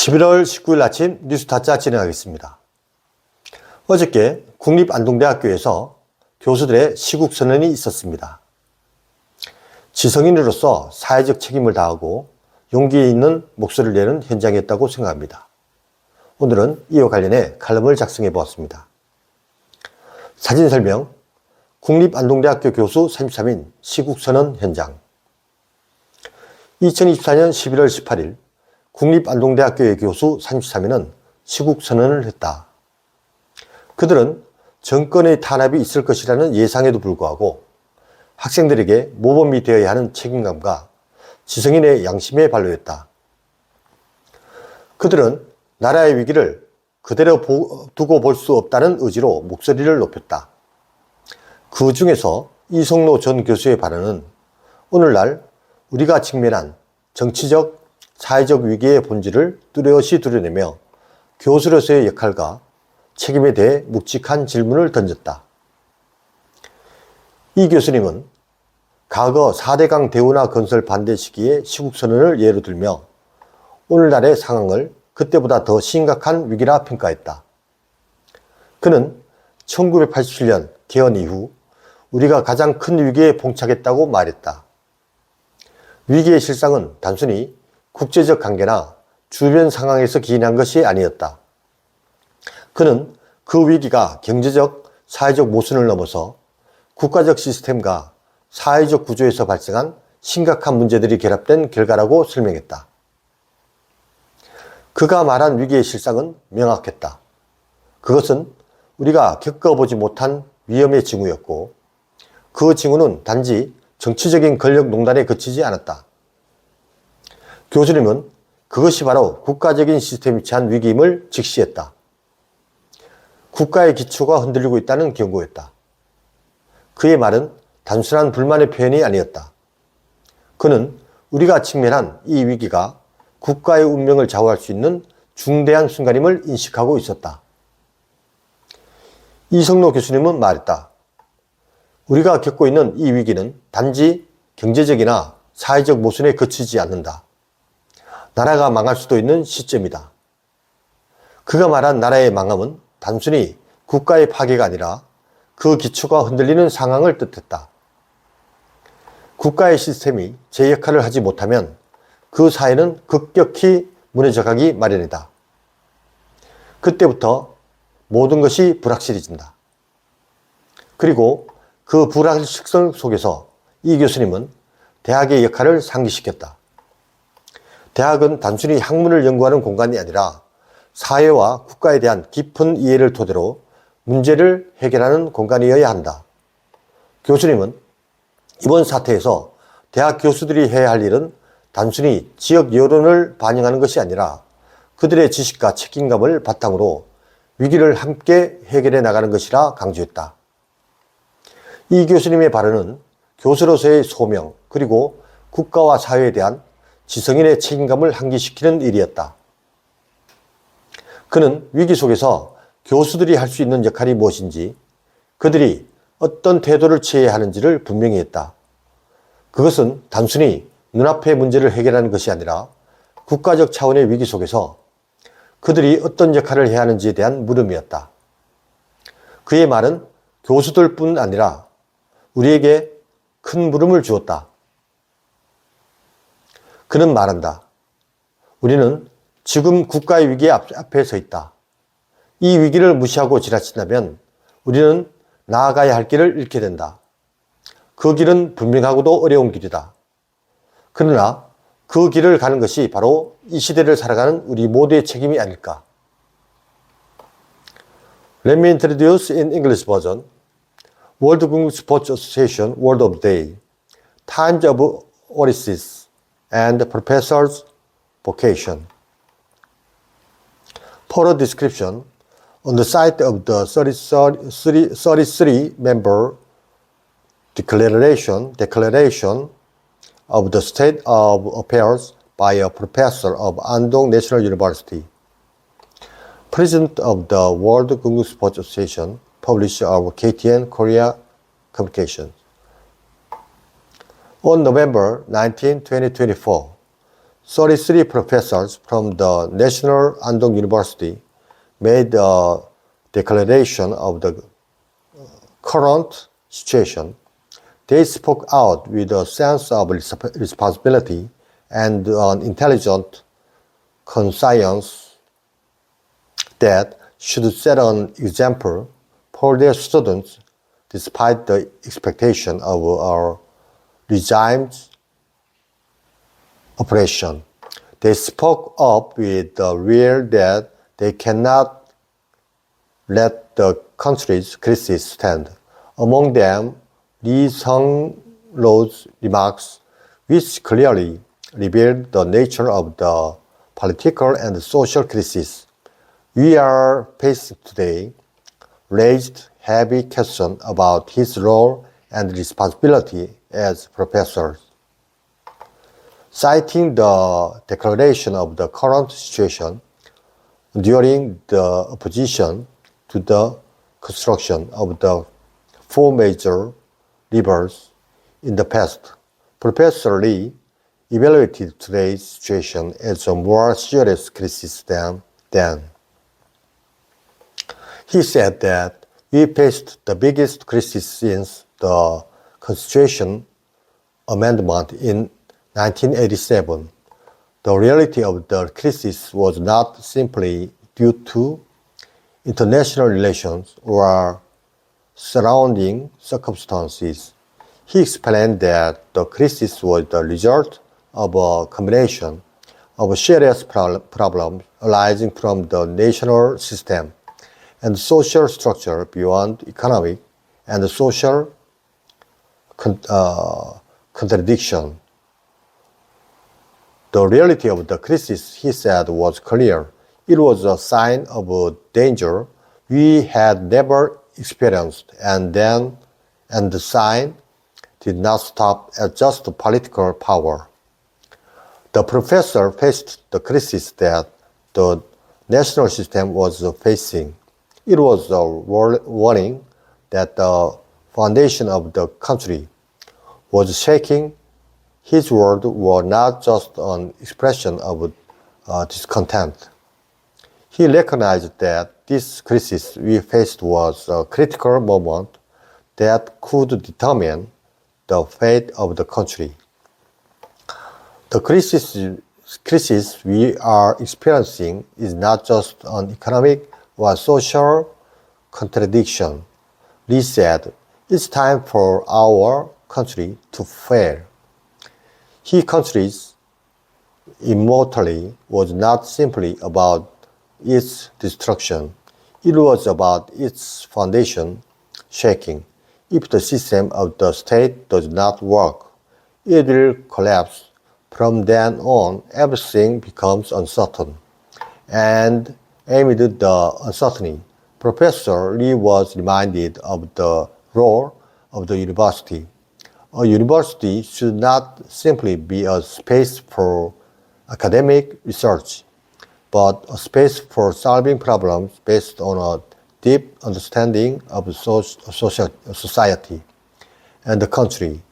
11월 19일 아침 뉴스타짜 진행하겠습니다. 어저께 국립안동대학교에서 교수들의 시국선언이 있었습니다. 지성인으로서 사회적 책임을 다하고 용기 있는 목소리를 내는 현장이었다고 생각합니다. 오늘은 이와 관련해 칼럼을 작성해 보았습니다. 사진 설명, 국립안동대학교 교수 33인 시국선언 현장. 2024년 11월 18일 국립안동대학교의 교수 33인은 시국선언을 했다. 그들은 정권의 탄압이 있을 것이라는 예상에도 불구하고 학생들에게 모범이 되어야 하는 책임감과 지성인의 양심에 반로했다. 그들은 나라의 위기를 그대로 두고 볼 수 없다는 의지로 목소리를 높였다. 그 중에서 이성로 전 교수의 발언은 오늘날 우리가 직면한 정치적, 사회적 위기의 본질을 뚜렷이 드러내며 교수로서의 역할과 책임에 대해 묵직한 질문을 던졌다. 이 교수님은 과거 4대강 대운하 건설 반대 시기의 시국선언을 예로 들며 오늘날의 상황을 그때보다 더 심각한 위기라 평가했다. 그는 1987년 개헌 이후 우리가 가장 큰 위기에 봉착했다고 말했다. 위기의 실상은 단순히 국제적 관계나 주변 상황에서 기인한 것이 아니었다. 그는 그 위기가 경제적, 사회적 모순을 넘어서 국가적 시스템과 사회적 구조에서 발생한 심각한 문제들이 결합된 결과라고 설명했다. 그가 말한 위기의 실상은 명확했다. 그것은 우리가 겪어보지 못한 위험의 징후였고 그 징후는 단지 정치적인 권력농단에 그치지 않았다. 교수님은 그것이 바로 국가적인 시스템이 처한 위기임을 직시했다. 국가의 기초가 흔들리고 있다는 경고였다. 그의 말은 단순한 불만의 표현이 아니었다. 그는 우리가 직면한 이 위기가 국가의 운명을 좌우할 수 있는 중대한 순간임을 인식하고 있었다. 이성로 교수님은 말했다. 우리가 겪고 있는 이 위기는 단지 경제적이나 사회적 모순에 그치지 않는다. 나라가 망할 수도 있는 시점이다. 그가 말한 나라의 망함은 단순히 국가의 파괴가 아니라 그 기초가 흔들리는 상황을 뜻했다. 국가의 시스템이 제 역할을 하지 못하면 그 사회는 급격히 무너져 가기 마련이다. 그때부터 모든 것이 불확실해진다. 그리고 그 불확실성 속에서 이 교수님은 대학의 역할을 상기시켰다. 대학은 단순히 학문을 연구하는 공간이 아니라 사회와 국가에 대한 깊은 이해를 토대로 문제를 해결하는 공간이어야 한다. 교수님은 이번 사태에서 대학 교수들이 해야 할 일은 단순히 지역 여론을 반영하는 것이 아니라 그들의 지식과 책임감을 바탕으로 위기를 함께 해결해 나가는 것이라 강조했다. 이 교수님의 발언은 교수로서의 소명 그리고 국가와 사회에 대한 지성인의 책임감을 상기시키는 일이었다. 그는 위기 속에서 교수들이 할 수 있는 역할이 무엇인지, 그들이 어떤 태도를 취해야 하는지를 분명히 했다. 그것은 단순히 눈앞의 문제를 해결하는 것이 아니라 국가적 차원의 위기 속에서 그들이 어떤 역할을 해야 하는지에 대한 물음이었다. 그의 말은 교수들뿐 아니라 우리에게 큰 물음을 주었다. 그는 말한다. 우리는 지금 국가의 위기의 앞에 서 있다. 이 위기를 무시하고 지나친다면 우리는 나아가야 할 길을 잃게 된다. 그 길은 분명하고도 어려운 길이다. 그러나 그 길을 가는 것이 바로 이 시대를 살아가는 우리 모두의 책임이 아닐까. Let me introduce in English version. World Science Association Word of the Day. Times of Oasis and Professor's Vocation. For a description, on the site of the 33-member declaration of the state of affairs by a professor of Andong National University, President of the World Science Association, publisher of KTN Korea Communications. On November 19, 2024, 33 professors from the National Andong University made a declaration of the current situation. They spoke out with a sense of responsibility and an intelligent conscience that should set an example for their students despite the expectation of our regime's oppression. They spoke up with the will that they cannot let the country's crisis stand. Among them, Lee Sung-ro's remarks, which clearly revealed the nature of the political and social crisis we are facing today, raised heavy questions about his role and responsibility as professor. Citing the declaration of the current situation during the opposition to the construction of the four major rivers in the past, Professor Lee evaluated today's situation as a more serious crisis than then. He said that we faced the biggest crisis since the Constitution Amendment in 1987. The reality of the crisis was not simply due to international relations or surrounding circumstances. He explained that the crisis was the result of a combination of serious problems arising from the national system and social structure beyond economic and social contradiction. The reality of the crisis, he said, was clear. It was a sign of a danger we had never experienced, and the sign did not stop at just political power. The professor faced the crisis that the national system was facing. It was a warning that the foundation of the country was shaking. His words were not just an expression of discontent. He recognized that this crisis we faced was a critical moment that could determine the fate of the country. The crisis we are experiencing is not just an economic or social contradiction. Lee said, it's time for our country to fail. His country's immortality was not simply about its destruction. It was about its foundation shaking. If the system of the state does not work, it will collapse. From then on, everything becomes uncertain. And amid the uncertainty, Professor Lee was reminded of the role of the university. A university should not simply be a space for academic research, but a space for solving problems based on a deep understanding of society and the country.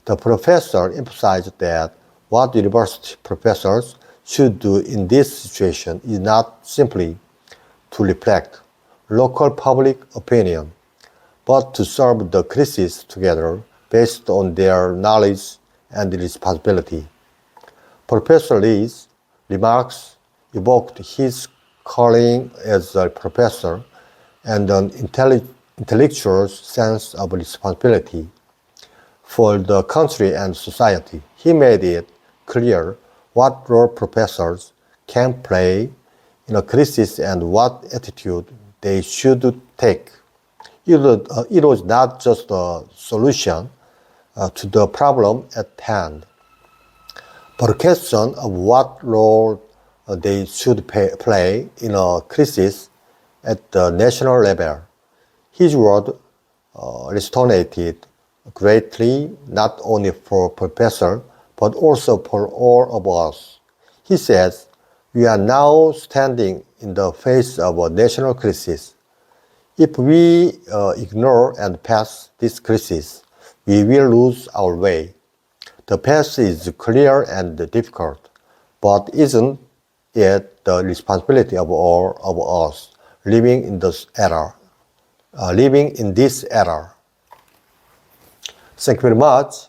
The professor emphasized that what university professors should do in this situation is not simply to reflect local public opinion, but to solve the crisis together based on their knowledge and responsibility. Professor Lee's remarks evoked his calling as a professor and an intellectual sense of responsibility for the country and society. He made it clear what role professors can play in a crisis and what attitude they should take. It was not just a solution to the problem at hand, but a question of what role they should play in a crisis at the national level. His word resonated greatly, not only for professors, but also for all of us. He says, we are now standing in the face of a national crisis. If we ignore and pass this crisis, we will lose our way. The path is clear and difficult, But isn't it the responsibility of all of us living in this era? Living in this era. Thank you very much.